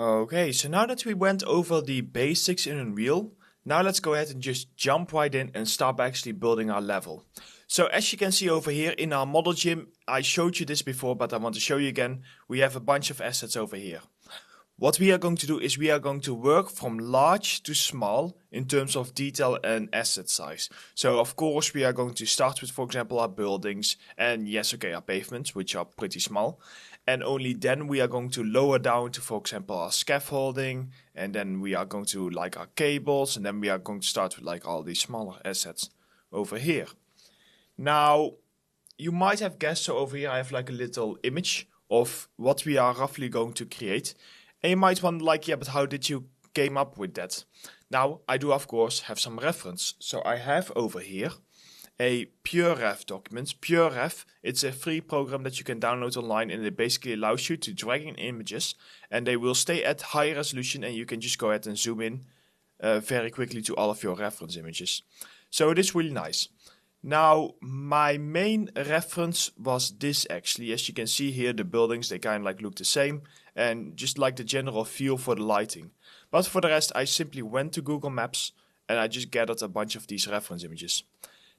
Okay, so now that we went over the basics in Unreal, now let's go ahead and just jump right in and start actually building our level. So as you can see over here in our model gym, I showed you this before, but I want to show you again. We have a bunch of assets over here. What we are going to do is we are going to work from large to small in terms of detail and asset size. So of course we are going to start with, for example, our buildings and yes, okay, our pavements, which are pretty small. And only then we are going to lower down to, for example, our scaffolding, and then we are going to like our cables, and then we are going to start with like all these smaller assets over here. Now, you might have guessed, so over here I have like a little image of what we are roughly going to create. And you might wonder like, yeah, but how did you came up with that? Now, I do of course have some reference. So I have over here a PureRef document. PureRef, it's a free program that you can download online, and it basically allows you to drag in images and they will stay at high resolution, and you can just go ahead and zoom in very quickly to all of your reference images. So it is really nice. Now, my main reference was this actually. As you can see here, the buildings, they kind of like look the same, and just like the general feel for the lighting. But for the rest, I simply went to Google Maps and I just gathered a bunch of these reference images.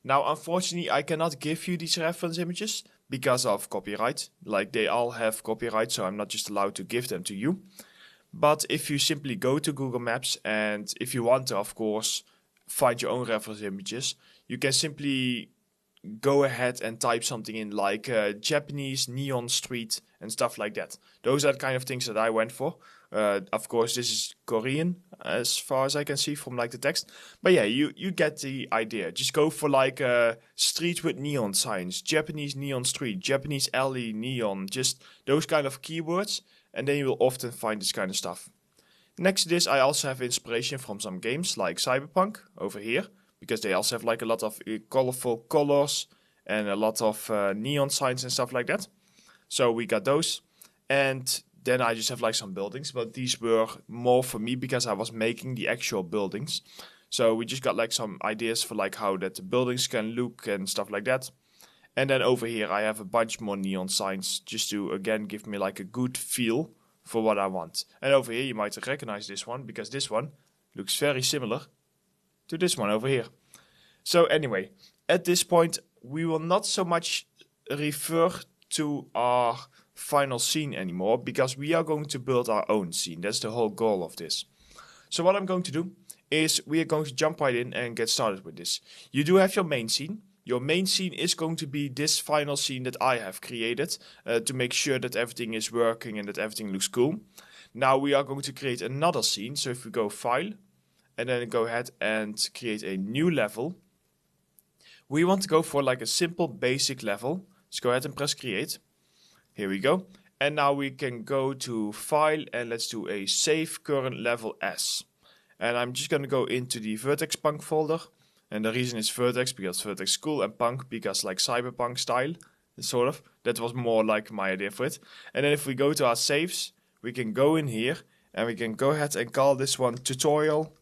Now, unfortunately, I cannot give you these reference images because of copyright. Like, they all have copyright, so I'm not just allowed to give them to you. But if you simply go to Google Maps, and if you want to, of course, find your own reference images, you can simply go ahead and type something in like Japanese neon street and stuff like that. Those are the kind of things that I went for. Of course, this is Korean as far as I can see from like the text. But yeah, you get the idea. Just go for like a street with neon signs, Japanese neon street, Japanese alley neon, just those kind of keywords. And then you will often find this kind of stuff. Next to this, I also have inspiration from some games like Cyberpunk over here, because they also have like a lot of colorful colors and a lot of neon signs and stuff like that. So we got those. And then I just have like some buildings, but these were more for me because I was making the actual buildings. So we just got like some ideas for like how that the buildings can look and stuff like that. And then over here I have a bunch more neon signs just to again give me like a good feel for what I want. And over here you might recognize this one because this one looks very similar to this one over here. So anyway, at this point we will not so much refer to our final scene anymore because we are going to build our own scene. That's the whole goal of this. So what I'm going to do is we are going to jump right in and get started with this. You do have your main scene. Your main scene is going to be this final scene that I have created to make sure that everything is working and that everything looks cool. Now we are going to create another scene. So if we go File and then go ahead and create a new level, we want to go for like a simple basic level. Let's go ahead and press Create. Here we go. And now we can go to File and let's do a Save Current Level As. And I'm just going to go into the Vertex Punk folder. And the reason is Vertex because Vertex is cool, and Punk because like Cyberpunk style, sort of. That was more like my idea for it. And then if we go to our saves, we can go in here and we can go ahead and call this one Tutorial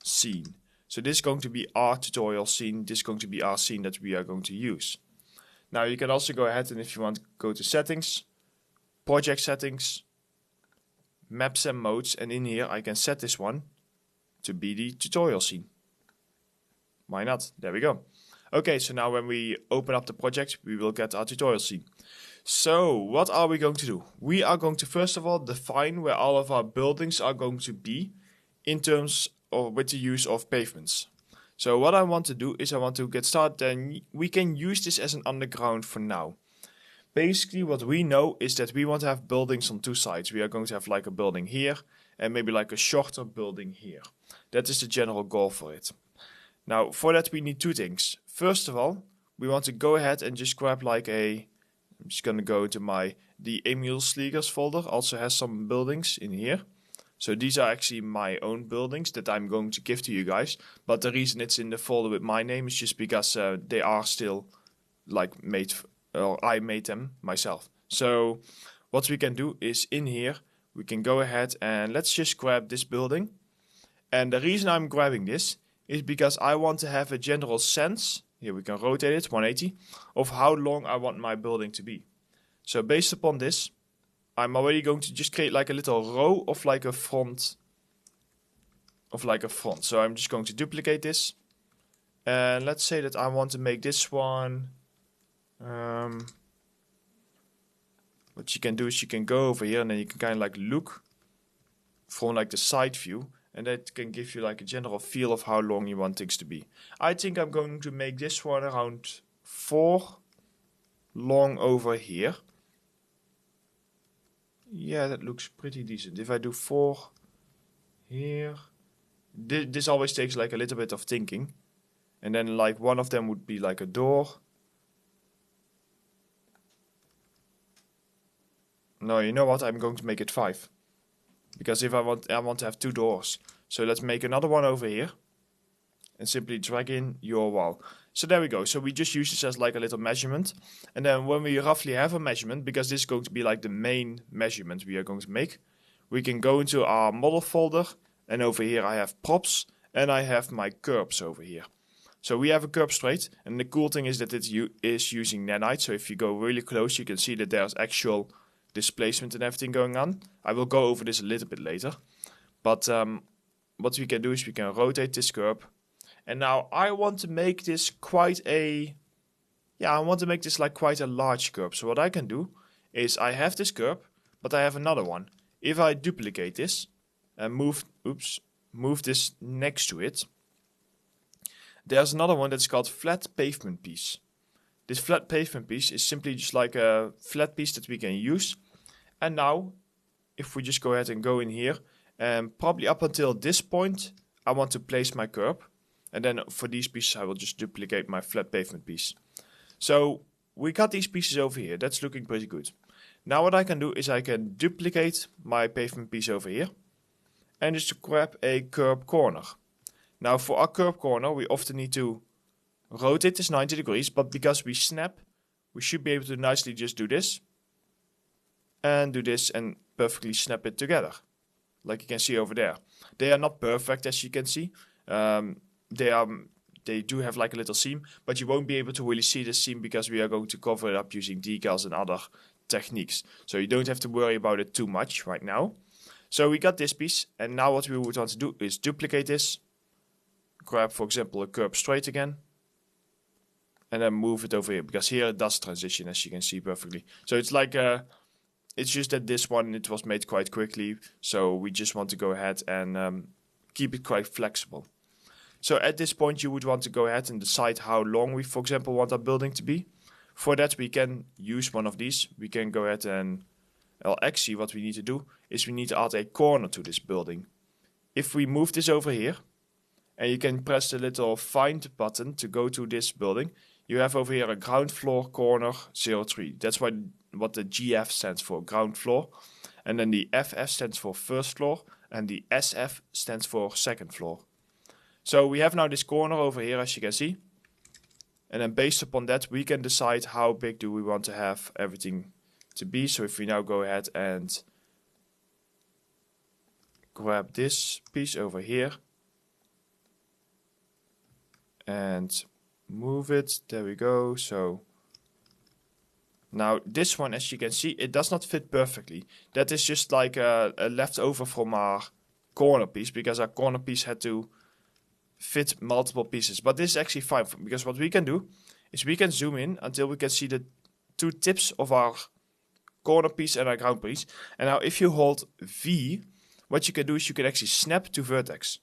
Scene. So this is going to be our tutorial scene. This is going to be our scene that we are going to use. Now you can also go ahead and if you want, go to Settings, Project Settings, Maps and Modes, and in here I can set this one to be the tutorial scene. Why not? There we go. Okay, so now when we open up the project, we will get our tutorial scene. So what are we going to do? We are going to first of all define where all of our buildings are going to be in terms of with the use of pavements. So what I want to do is I want to get started, and we can use this as an underground for now. Basically what we know is that we want to have buildings on two sides. We are going to have like a building here and maybe like a shorter building here. That is the general goal for it. Now for that we need two things. First of all, we want to go ahead and just grab like I'm just going to go into the Emil Sliegers folder, also has some buildings in here. So these are actually my own buildings that I'm going to give to you guys. But the reason it's in the folder with my name is just because they are still like made, or I made them myself. So what we can do is in here, we can go ahead and let's just grab this building. And the reason I'm grabbing this is because I want to have a general sense, here we can rotate it 180, of how long I want my building to be. So based upon this, I'm already going to just create like a little row of like a front. So I'm just going to duplicate this. And let's say that I want to make this one. What you can do is you can go over here and then you can kind of like look from like the side view. And that can give you like a general feel of how long you want things to be. I think I'm going to make this one around 4 long over here. Yeah, that looks pretty decent. If I do 4 here. This always takes like a little bit of thinking. And then like one of them would be like a door. No, you know what? I'm going to make it 5. Because if I want to have 2 doors. So let's make another one over here. And simply drag in your wall. So there we go. So we just use this as like a little measurement. And then when we roughly have a measurement, because this is going to be like the main measurement we are going to make, we can go into our model folder. And over here I have props. And I have my curbs over here. So we have a curb straight. And the cool thing is that it is using nanite. So if you go really close, you can see that there's actual displacement and everything going on. I will go over this a little bit later. But what we can do is we can rotate this curb. And now I want to make this quite a large curb. So what I can do is I have this curb, but I have another one. If I duplicate this and move this next to it, there's another one that's called flat pavement piece. This flat pavement piece is simply just like a flat piece that we can use. And now, if we just go ahead and go in here, and probably up until this point, I want to place my curb. And then for these pieces, I will just duplicate my flat pavement piece. So we got these pieces over here. That's looking pretty good. Now what I can do is I can duplicate my pavement piece over here. And just grab a curb corner. Now for our curb corner, we often need to rotate this 90 degrees. But because we snap, we should be able to nicely just do this. And do this and perfectly snap it together. Like you can see over there. They are not perfect as you can see. They do have like a little seam, but you won't be able to really see the seam because we are going to cover it up using decals and other techniques. So you don't have to worry about it too much right now. So we got this piece, and now what we would want to do is duplicate this. Grab, for example, a curb straight again. And then move it over here, because here it does transition, as you can see perfectly. So it's like it's just that this one, it was made quite quickly. So we just want to go ahead and keep it quite flexible. So at this point, you would want to go ahead and decide how long we, for example, want our building to be. For that, we can use one of these. We can go ahead and, well, actually what we need to do is we need to add a corner to this building. If we move this over here, and you can press the little find button to go to this building, you have over here a ground floor corner 03. That's what the GF stands for, ground floor. And then the FF stands for first floor, and the SF stands for second floor. So we have now this corner over here, as you can see. And then based upon that, we can decide how big do we want to have everything to be. So if we now go ahead and grab this piece over here and move it, there we go. So now this one, as you can see, it does not fit perfectly. That is just like a leftover from our corner piece, because our corner piece had to fit multiple pieces. But this is actually fine, because what we can do is we can zoom in until we can see the 2 tips of our corner piece and our ground piece. And now if you hold V, what you can do is you can actually snap to vertex.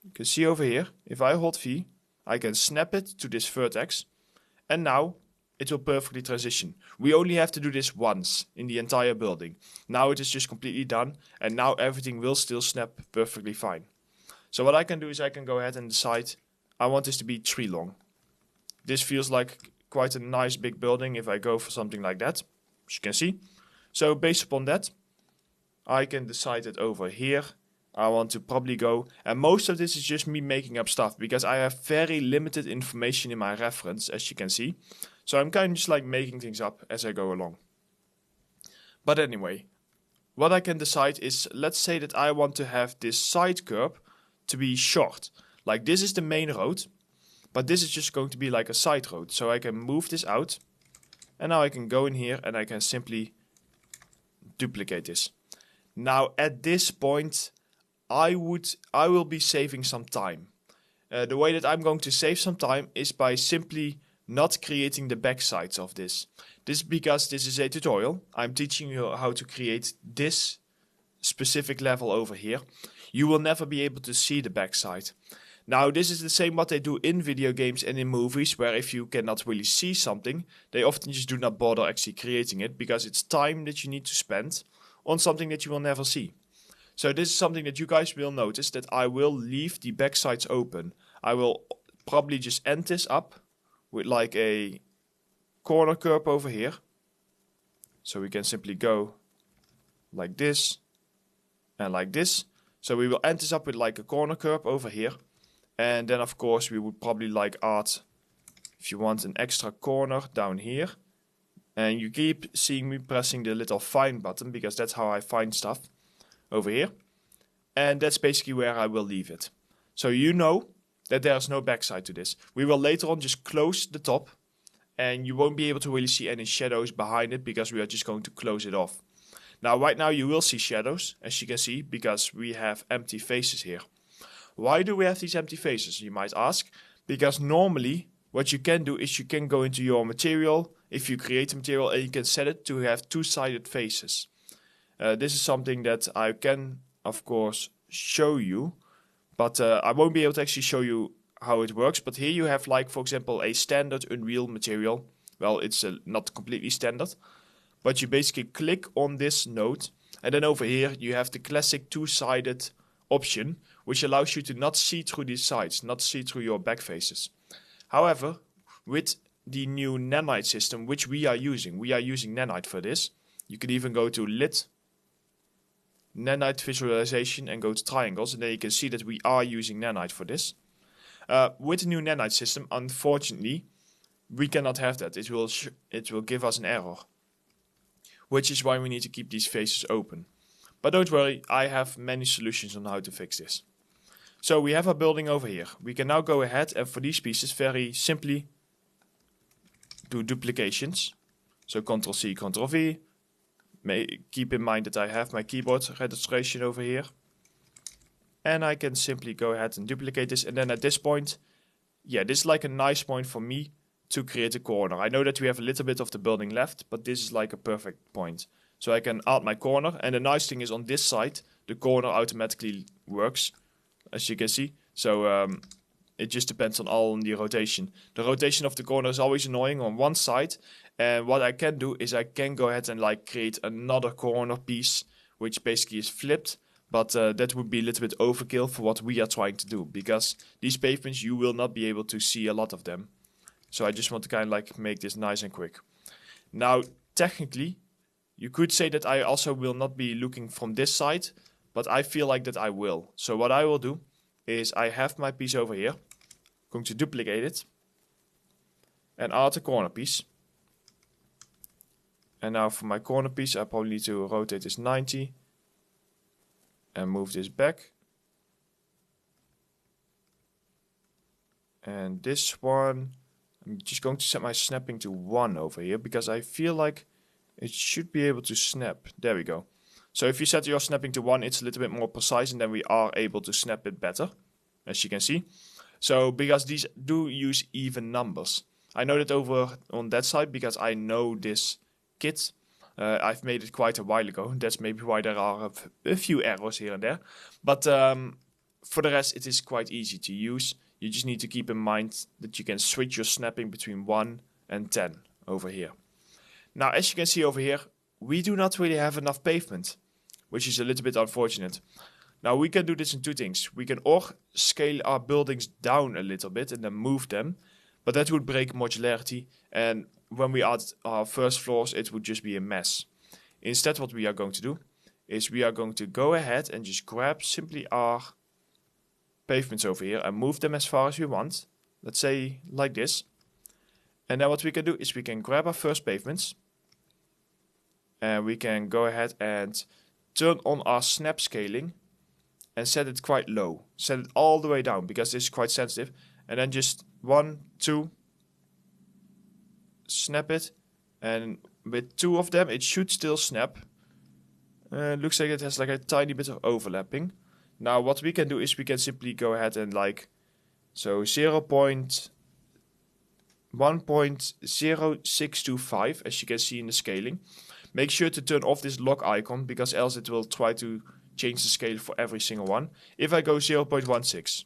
You can see over here, if I hold V, I can snap it to this vertex, and now it will perfectly transition. We only have to do this once in the entire building. Now it is just completely done, and now everything will still snap perfectly fine. So what I can do is I can go ahead and decide I want this to be 3 long. This feels like quite a nice big building if I go for something like that, as you can see. So based upon that, I can decide that over here I want to probably go, and most of this is just me making up stuff because I have very limited information in my reference, as you can see. So I'm kind of just like making things up as I go along. But anyway, what I can decide is, let's say that I want to have this side curb to be short. Like this is the main road, but this is just going to be like a side road. So I can move this out, and now I can go in here and I can simply duplicate this. Now at this point, I will be saving some time. The way that I'm going to save some time is by simply not creating the backsides of this. This is because this is a tutorial. I'm teaching you how to create this specific level over here. You will never be able to see the backside. Now this is the same what they do in video games and in movies, where if you cannot really see something, they often just do not bother actually creating it, because it's time that you need to spend on something that you will never see. So this is something that you guys will notice, that I will leave the backsides open. I will probably just end this up with like a corner curve over here. So we can simply go like this and like this. So we will end this up with like a corner curve over here. And then of course we would probably like add, if you want, an extra corner down here. And you keep seeing me pressing the little find button, because that's how I find stuff over here. And that's basically where I will leave it. So you know that there's no backside to this. We will later on just close the top, and you won't be able to really see any shadows behind it, because we are just going to close it off. Now right now you will see shadows, as you can see, because we have empty faces here. Why do we have these empty faces, you might ask? Because normally what you can do is you can go into your material, if you create a material, and you can set it to have two-sided faces. This is something that I can of course show you, but I won't be able to actually show you how it works. But here you have, like, for example, a standard Unreal material. Well, it's not completely standard, but you basically click on this node, and then over here you have the classic two-sided option, which allows you to not see through these sides, not see through your back faces. However, with the new nanite system, which we are using nanite for this. You can even go to lit, nanite visualization, and go to triangles, and then you can see that we are using nanite for this. With the new nanite system, unfortunately, we cannot have that. It will give us an error, which is why we need to keep these faces open. But don't worry, I have many solutions on how to fix this. So we have our building over here. We can now go ahead and for these pieces very simply do duplications. So Ctrl C, Ctrl V. Keep in mind that I have my keyboard registration over here. And I can simply go ahead and duplicate this. And then at this point, yeah, this is like a nice point for me to create a corner. I know that we have a little bit of the building left, but this is like a perfect point. So I can add my corner. And the nice thing is on this side, the corner automatically works, as you can see. So it just depends on the rotation. The rotation of the corner is always annoying on one side. And what I can do is I can go ahead and like create another corner piece, which basically is flipped. But that would be a little bit overkill for what we are trying to do, because these pavements, you will not be able to see a lot of them. So I just want to kind of like make this nice and quick. Now, technically, you could say that I also will not be looking from this side, but I feel like that I will. So what I will do is I have my piece over here. I'm going to duplicate it and add a corner piece. And now for my corner piece, I probably need to rotate this 90 and move this back. And this one, I'm just going to set my snapping to 1 over here, because I feel like it should be able to snap. There we go. So if you set your snapping to 1, it's a little bit more precise, and then we are able to snap it better, as you can see. So because these do use even numbers. I know that over on that side, because I know this kit. I've made it quite a while ago. That's maybe why there are a few errors here and there. But for the rest, it is quite easy to use. You just need to keep in mind that you can switch your snapping between 1 and 10 over here. Now, as you can see over here, we do not really have enough pavement, which is a little bit unfortunate. Now, we can do this in two things. We can or scale our buildings down a little bit and then move them, but that would break modularity, and when we add our first floors, it would just be a mess. Instead, what we are going to do is we are going to go ahead and just grab simply our pavements over here and move them as far as we want. Let's say like this. And then what we can do is we can grab our first pavements and we can go ahead and turn on our snap scaling and set it quite low. Set it all the way down, because this is quite sensitive. And then just 1, 2, snap it, and with 2 of them it should still snap, Looks like it has like a tiny bit of overlapping. Now what we can do is we can simply go ahead and like, so 1.0625 as you can see in the scaling. Make sure to turn off this lock icon because else it will try to change the scale for every single one. If I go 0.16,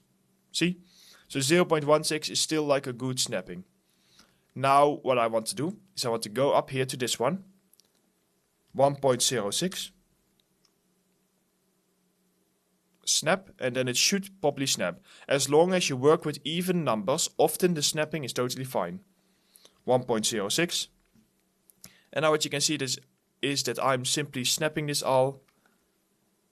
see? So 0.16 is still like a good snapping. Now what I want to do is I want to go up here to this one, 1.06, snap, and then it should probably snap. As long as you work with even numbers, often the snapping is totally fine. 1.06. And now what you can see is that I'm simply snapping this all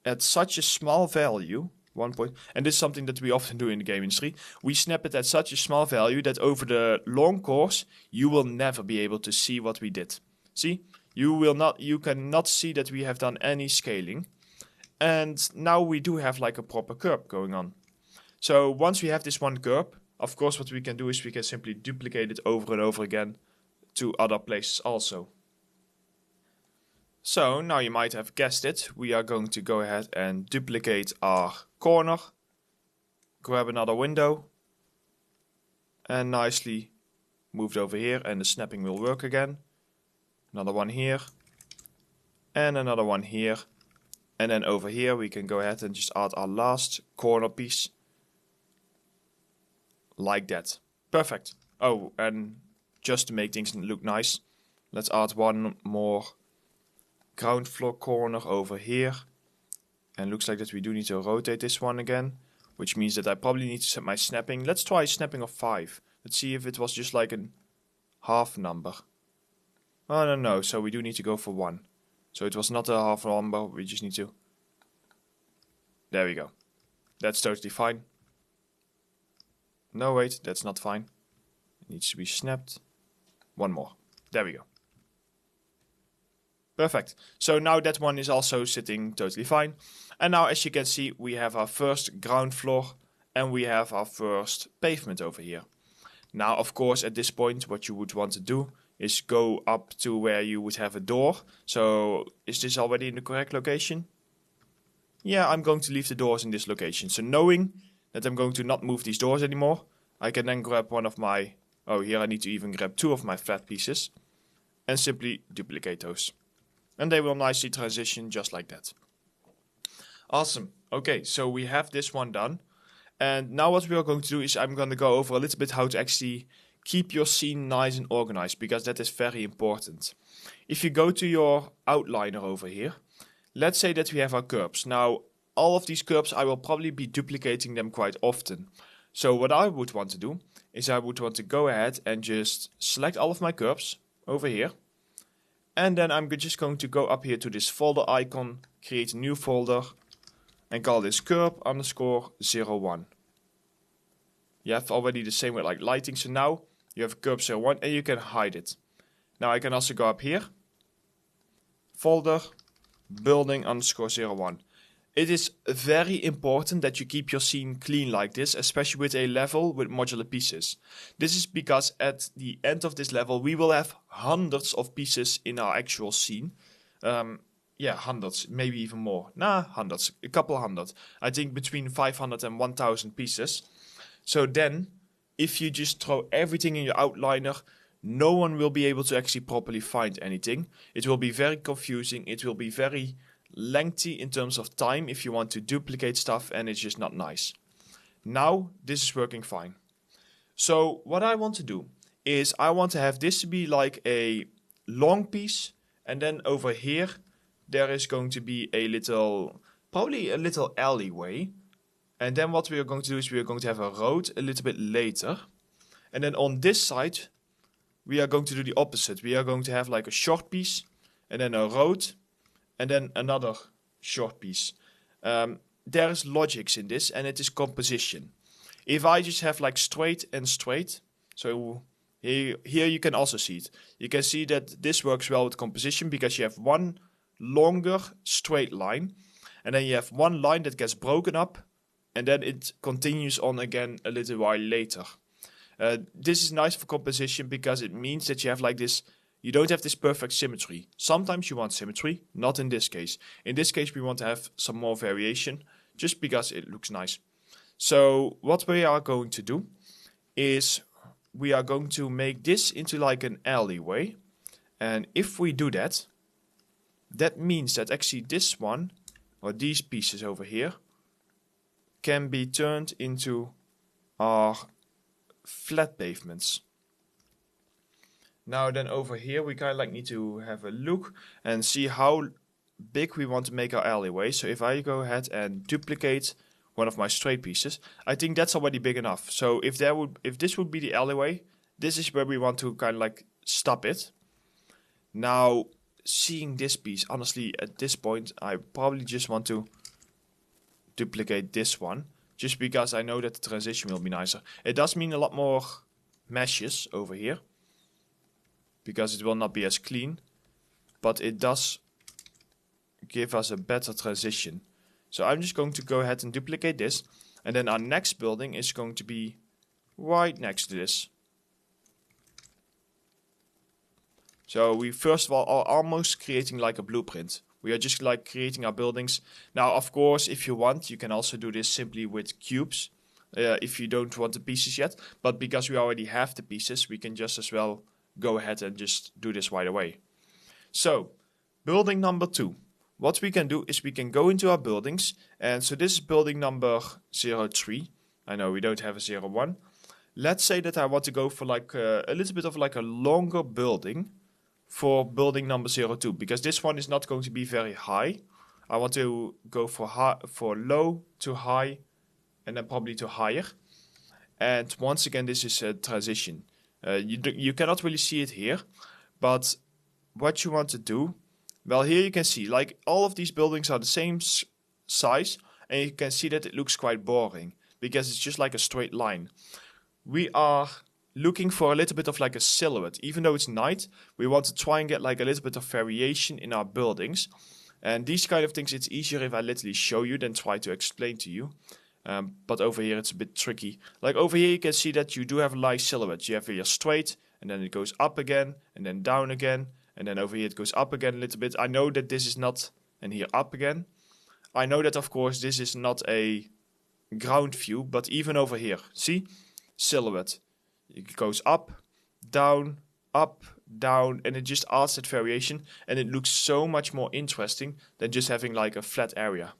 at such a small value, and this is something that we often do in the game industry. We snap it at such a small value that over the long course, you will never be able to see what we did. See? You cannot see that we have done any scaling. And now we do have like a proper curve going on. So once we have this one curve, of course what we can do is we can simply duplicate it over and over again to other places also. So now you might have guessed it, we are going to go ahead and duplicate our corner, grab another window, and nicely moved over here, and the snapping will work again. Another one here, and another one here. And then over here we can go ahead and just add our last corner piece. Like that. Perfect. Oh, and just to make things look nice, let's add one more ground floor corner over here. And looks like that we do need to rotate this one again, which means that I probably need to set my snapping. Let's try snapping of 5. Let's see if it was just like a half number. Oh, no, so we do need to go for 1. So it was not a half number, we just need to... There we go. That's totally fine. No, wait, that's not fine. It needs to be snapped. One more. There we go. Perfect. So now that one is also sitting totally fine. And now as you can see, we have our first ground floor and we have our first pavement over here. Now, of course, at this point, what you would want to do is go up to where you would have a door. So is this already in the correct location? Yeah, I'm going to leave the doors in this location. So knowing that I'm going to not move these doors anymore, I can then grab one of my... Oh, here I need to even grab 2 of my flat pieces and simply duplicate those. And they will nicely transition just like that. Awesome. Okay, so we have this one done. And now what we are going to do is I'm going to go over a little bit how to actually keep your scene nice and organized, because that is very important. If you go to your outliner over here, let's say that we have our curbs. Now, all of these curbs, I will probably be duplicating them quite often. So what I would want to do is I would want to go ahead and just select all of my curbs over here. And then I'm just going to go up here to this folder icon, create a new folder, and call this curb_01. You have already the same with like lighting, so now you have curb01 and you can hide it. Now I can also go up here, folder, building_01. It is very important that you keep your scene clean like this, especially with a level with modular pieces. This is because at the end of this level we will have hundreds of pieces in our actual scene. Yeah, hundreds, maybe even more. Nah, hundreds, a couple hundred. I think between 500 and 1000 pieces. So then, if you just throw everything in your outliner, no one will be able to actually properly find anything. It will be very confusing, it will be very lengthy in terms of time if you want to duplicate stuff, and it's just not nice. Now, this is working fine. So, what I want to do is I want to have this to be like a long piece, and then over here, there is going to be a little, probably a little alleyway. And then what we are going to do is we are going to have a road a little bit later. And then on this side, we are going to do the opposite. We are going to have like a short piece, and then a road, and then another short piece. There is logics in this, and it is composition. If I just have like straight and straight, so here you can also see it. You can see that this works well with composition because you have one longer straight line, and then you have one line that gets broken up, and then it continues on again a little while later. This is nice for composition because it means that you have like this you don't have this perfect symmetry. Sometimes you want symmetry, not in this case. In this case we want to have some more variation, just because it looks nice. So what we are going to do is we are going to make this into like an alleyway. And if we do that, that means that actually this one, or these pieces over here, can be turned into our flat pavements. Now then over here we kind of like need to have a look and see how big we want to make our alleyway. So if I go ahead and duplicate one of my straight pieces, I think that's already big enough. So if this would be the alleyway, this is where we want to kind of like stop it. Now seeing this piece, honestly at this point I probably just want to duplicate this one, just because I know that the transition will be nicer. It does mean a lot more meshes over here, because it will not be as clean, but it does give us a better transition. So I'm just going to go ahead and duplicate this, and then our next building is going to be right next to this. So we first of all are almost creating like a blueprint. We are just like creating our buildings. Now of course if you want, you can also do this simply with cubes, if you don't want the pieces yet, but because we already have the pieces, we can just as well go ahead and just do this right away. So building number 2, what we can do is we can go into our buildings, and so this is building number 03. I know we don't have a 01. Let's say that I want to go for like a little bit of like a longer building for building number 02, because this one is not going to be very high. I want to go for low to high, and then probably to higher. And once again, this is a transition. You cannot really see it here, but what you want to do, well, here you can see like all of these buildings are the same size, and you can see that it looks quite boring because it's just like a straight line. We are looking for a little bit of like a silhouette. Even though it's night, we want to try and get like a little bit of variation in our buildings. And these kind of things, it's easier if I literally show you than try to explain to you. But over here it's a bit tricky. Like over here you can see that you do have a nice silhouette. You have here straight, and then it goes up again, and then down again, and then over here it goes up again a little bit. I know that this is not, and here up again. I know that of course this is not a ground view, but even over here, see? Silhouette. It goes up, down, and it just adds that variation, and it looks so much more interesting than just having like a flat area.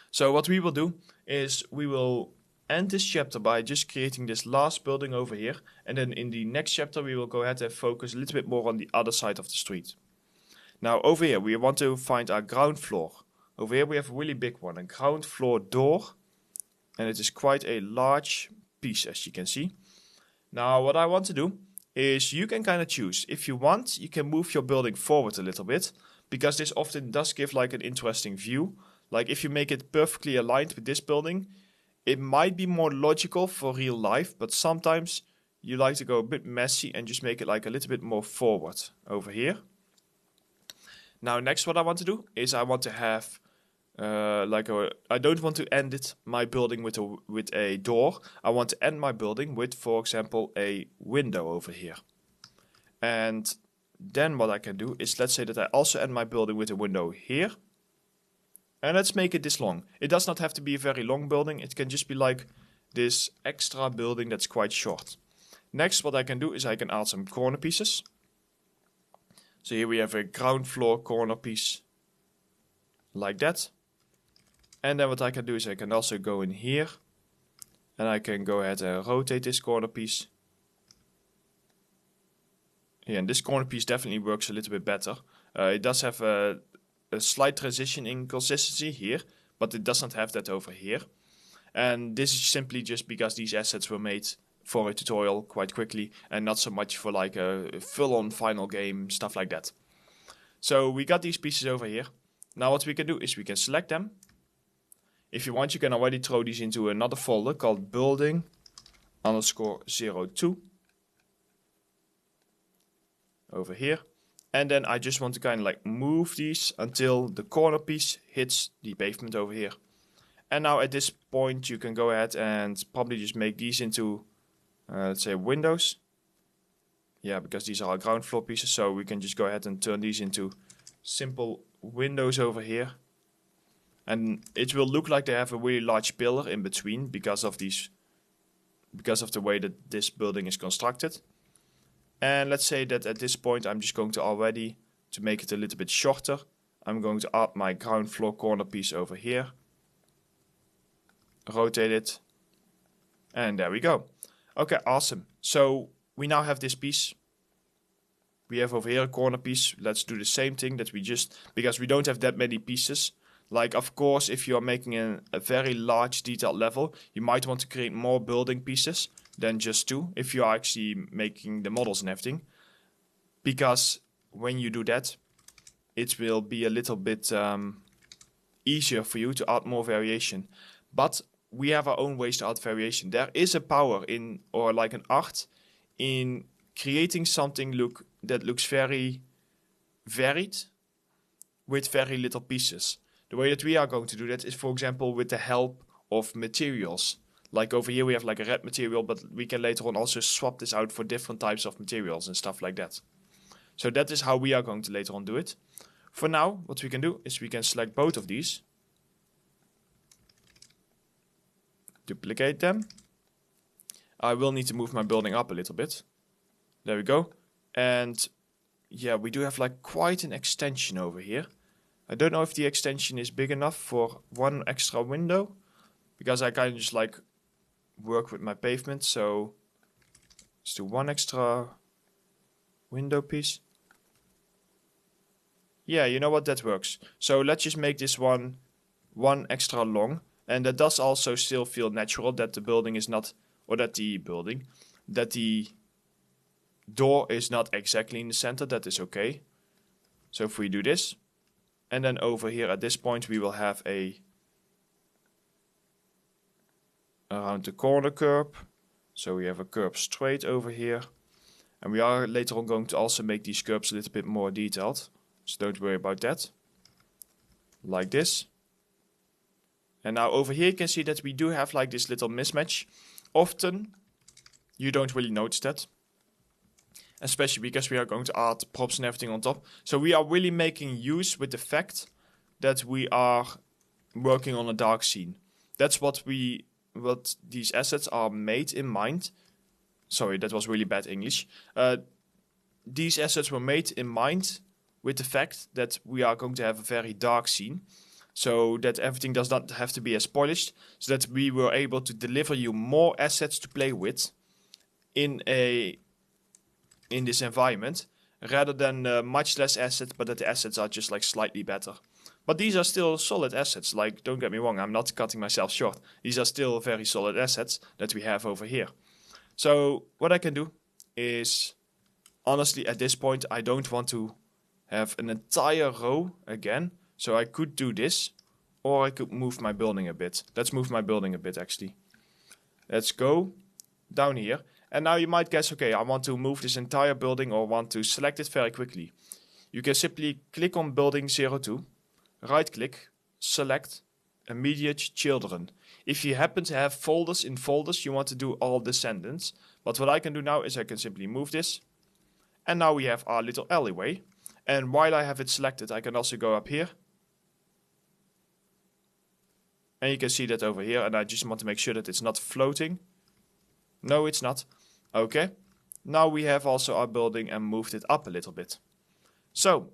So what we will do is we will end this chapter by just creating this last building over here, and then in the next chapter we will go ahead and focus a little bit more on the other side of the street. Now over here we want to find our ground floor. Over here we have a really big one, a ground floor door, and it is quite a large piece, as you can see. Now what I want to do is you can kind of choose. If you want, you can move your building forward a little bit, because this often does give like an interesting view. Like if you make it perfectly aligned with this building, it might be more logical for real life, but sometimes you like to go a bit messy and just make it like a little bit more forward over here. Now next what I want to do is I want to have I don't want to end my building with a door. I want to end my building with, for example, a window over here. And then what I can do is, let's say that I also end my building with a window here. And let's make it this long. It does not have to be a very long building. It can just be like this extra building that's quite short. Next, what I can do is I can add some corner pieces. So here we have a ground floor corner piece like that. And then what I can do is I can also go in here, and I can go ahead and rotate this corner piece. Yeah, and this corner piece definitely works a little bit better. It does have a slight transition in consistency here, but it does not have that over here. And this is simply just because these assets were made for a tutorial quite quickly, and not so much for like a full-on final game, stuff like that. So we got these pieces over here. Now what we can do is we can select them. If you want, you can already throw these into another folder called building _02 over here. And then I just want to kind of like move these until the corner piece hits the pavement over here. And now at this point you can go ahead and probably just make these into, let's say, windows. Yeah, because these are our ground floor pieces, so we can just go ahead and turn these into simple windows over here. And it will look like they have a really large pillar in between because of the way that this building is constructed. And let's say that at this point I'm just going to already, to make it a little bit shorter, I'm going to add my ground floor corner piece over here. Rotate it. And there we go. Okay, awesome. So we now have this piece. We have over here a corner piece. Let's do the same thing that we just, because we don't have that many pieces. Like, of course, if you are making a very large detailed level, you might want to create more building pieces than just 2, if you are actually making the models and everything. Because when you do that, it will be a little bit easier for you to add more variation. But we have our own ways to add variation. There is a power in, or like an art, in creating something that looks very varied with very little pieces. The way that we are going to do that is, for example, with the help of materials. Like over here we have like a red material, but we can later on also swap this out for different types of materials and stuff like that. So that is how we are going to later on do it. For now, what we can do is we can select both of these. Duplicate them. I will need to move my building up a little bit. There we go. And yeah, we do have like quite an extension over here. I don't know if the extension is big enough for 1 extra window, because I kind of just like work with my pavement. So let's do 1 extra window piece. Yeah, you know what, that works. So let's just make this one extra long. And that does also still feel natural, that the building is not, or that the door is not exactly in the center. That is okay. So if we do this, and then over here at this point we will have around the corner curb. So we have a curb straight over here. And we are later on going to also make these curbs a little bit more detailed. So don't worry about that. Like this. And now over here you can see that we do have like this little mismatch. Often you don't really notice that. Especially because we are going to add props and everything on top. So we are really making use with the fact that we are working on a dark scene. That's what these assets are made in mind. Sorry, that was really bad English. These assets were made in mind with the fact that we are going to have a very dark scene. So that everything does not have to be as polished. So that we were able to deliver you more assets to play with in this environment, rather than much less assets, but that the assets are just like slightly better. But these are still solid assets, like, don't get me wrong, I'm not cutting myself short. These are still very solid assets that we have over here. So what I can do is, honestly at this point I don't want to have an entire row again. So I could do this, or I could move my building a bit. Let's move my building a bit actually. Let's go down here. And now you might guess, okay, I want to move this entire building or want to select it very quickly. You can simply click on building 02, right click, select immediate children. If you happen to have folders in folders, you want to do all descendants. But what I can do now is I can simply move this. And now we have our little alleyway. And while I have it selected, I can also go up here. And you can see that over here. And I just want to make sure that it's not floating. No, it's not. Okay, now we have also our building and moved it up a little bit. So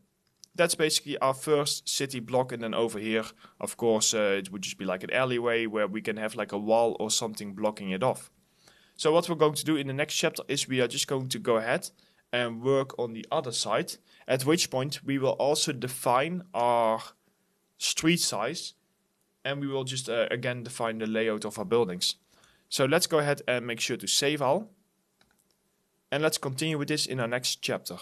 that's basically our first city block, and then over here, of course, it would just be like an alleyway where we can have like a wall or something blocking it off. So what we're going to do in the next chapter is we are just going to go ahead and work on the other side, at which point we will also define our street size, and we will just again define the layout of our buildings. So let's go ahead and make sure to save all. And let's continue with this in our next chapter.